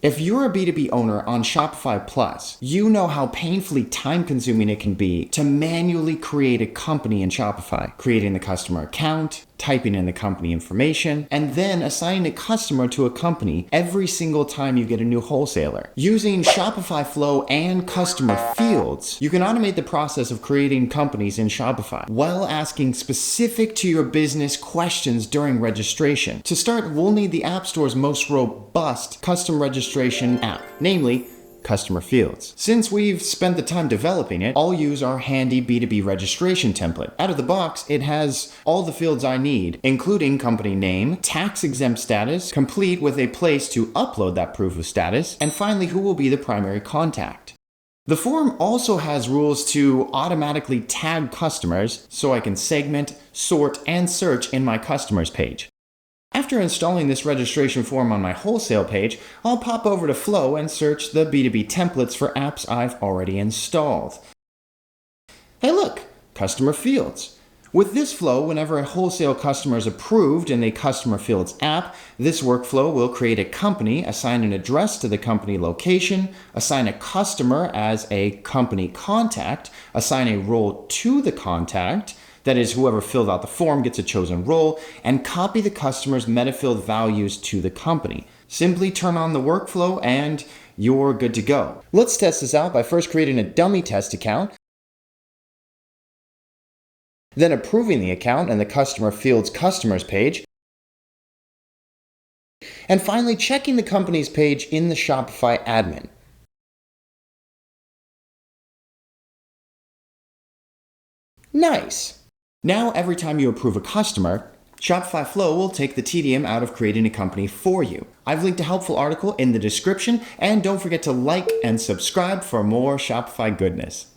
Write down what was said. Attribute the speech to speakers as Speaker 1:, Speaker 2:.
Speaker 1: If you're a B2B owner on Shopify Plus, you know how painfully time-consuming it can be to manually create a company in Shopify, creating the customer account, typing in the company information, and then assigning a customer to a company every single time you get a new wholesaler. Using Shopify Flow and Customer Fields, you can automate the process of creating companies in Shopify while asking specific to your business questions during registration. To start, we'll need the App Store's most robust custom registration app, namely Customer Fields. Since we've spent the time developing it, I'll use our handy B2B registration template. Out of the box, it has all the fields I need, including company name, tax-exempt status, complete with a place to upload that proof of status, and finally, who will be the primary contact. The form also has rules to automatically tag customers so I can segment, sort, and search in my customers page. After installing this registration form on my wholesale page, I'll pop over to Flow and search the B2B templates for apps I've already installed. Hey look, Customer Fields. With this flow, whenever a wholesale customer is approved in the Customer Fields app, this workflow will create a company, assign an address to the company location, assign a customer as a company contact, assign a role to the contact, that is, whoever filled out the form gets a chosen role, and copy the customer's meta-field values to the company. Simply turn on the workflow and you're good to go. Let's test this out by first creating a dummy test account, then approving the account in the Customer Fields Customers page, and finally checking the company's page in the Shopify admin. Nice! Now, every time you approve a customer, Shopify Flow will take the tedium out of creating a company for you. I've linked a helpful article in the description, and don't forget to like and subscribe for more Shopify goodness.